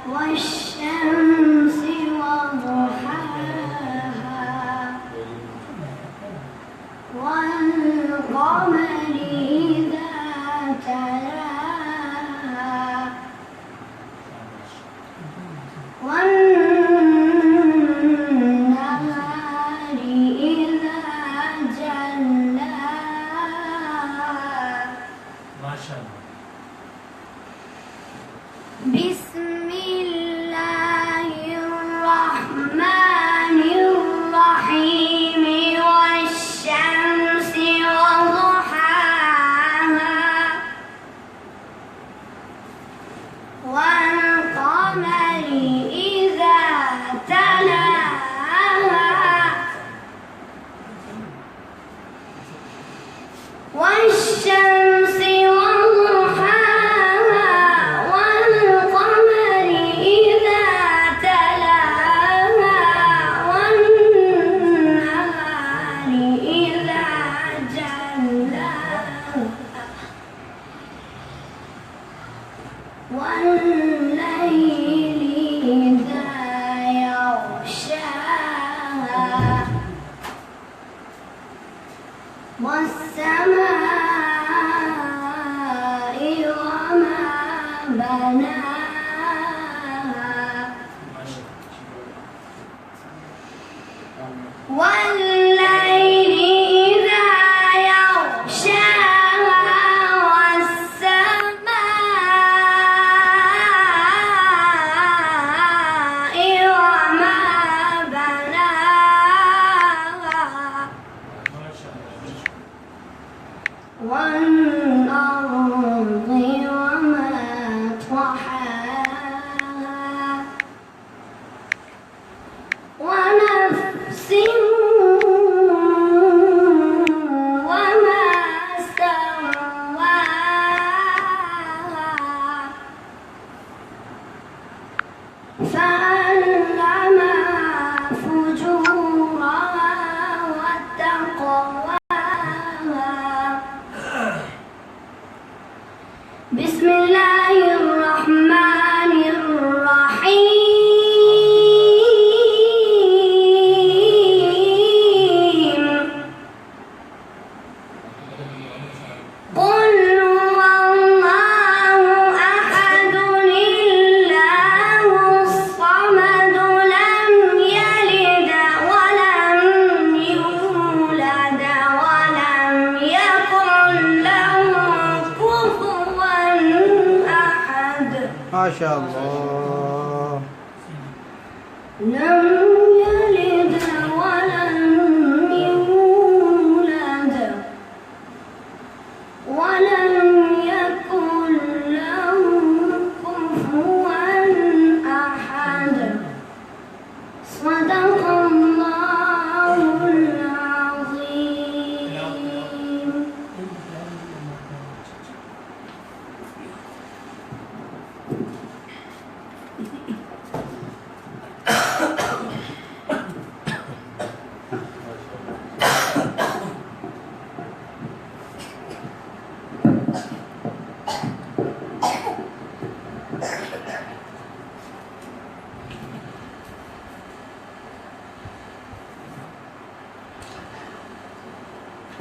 والشمس وضحاها والقمر إذا تلاها والنهار إذا جلاها. ما شاء الله. بسم الله الرحمن الرحيم والشمس وضحاها والقمر إذا تلاها والشمس وضحاها والقمر إذا تلاها والنهار إذا جلاها والليل إذا يغشاها والسماء وما بناها والليل إذا يغشاها والسماء وما بناها والأرض وما طحاها ونفس وما سواها فألهمها فجورها وتقواها. بسم الله الرحمن الرحيم. قل هو الله أحد الله الصمد لم يلد ولم يولد ولم يكن له كفوا أحد. ما شاء الله. لم يلد ولم يولد ولم يكن له كفوا أحد. صدق الله العظيم.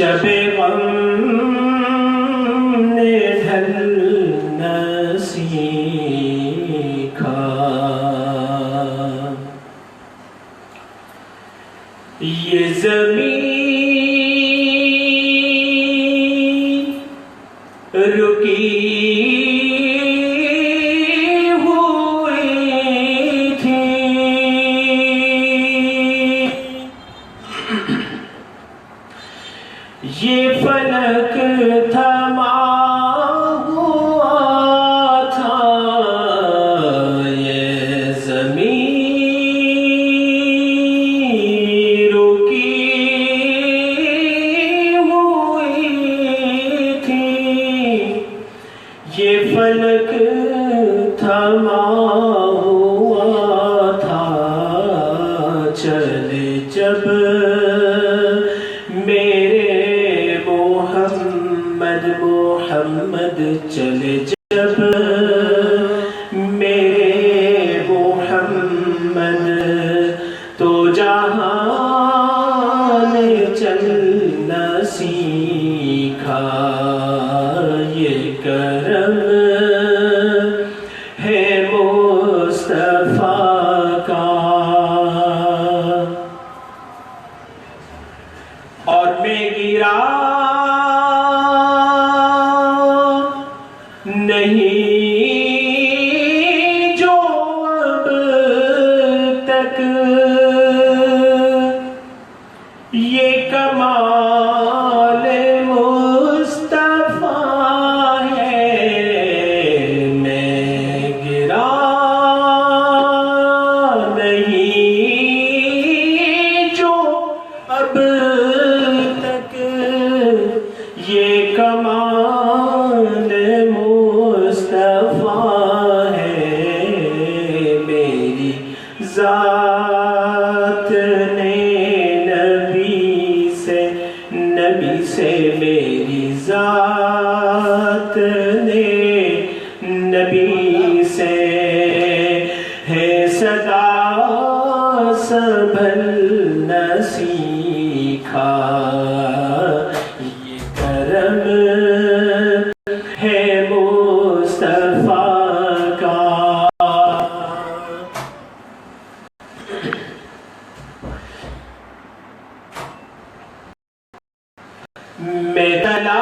شب غم نے ڈھلنا سیکھا، یہ زمین رکی یہ فلک تھما ہوا تھا، یہ زمین رکی ہوئی تھی، یہ فلک تھما ہوا تھا، چلے جب میرے محمد چلے جب میرے محمد، تو جہاں نے چلنا سیکھا، یہ کرم ہے مصطفیٰ کا۔ اور میں گرا نہیں جو اب تک، یہ کمال مصطفیٰ ہے، میں گرا نہیں جو اب تک، یہ کمال مصطفیٰ ہے، میری ذات نے نبی سے میری ذات نے نبی سے ہے صدا سنبھلنا سیکھا، یہ کرم ہے مصطفیٰ کا۔ میں تلا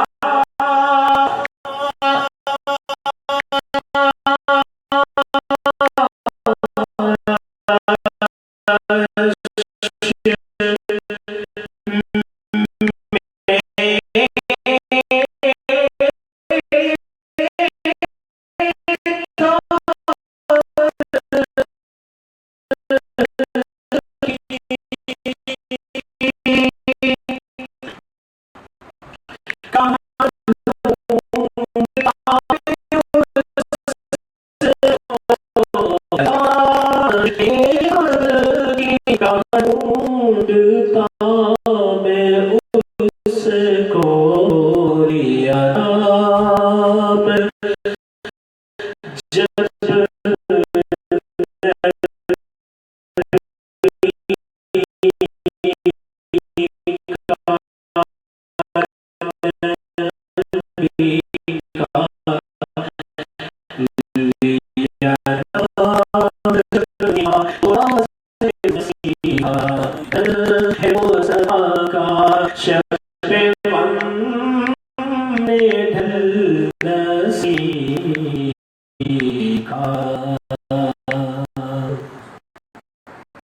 ڈھونڈتا میں اس کو لیا میں جب شب غم نے ڈھلنا سیکھا۔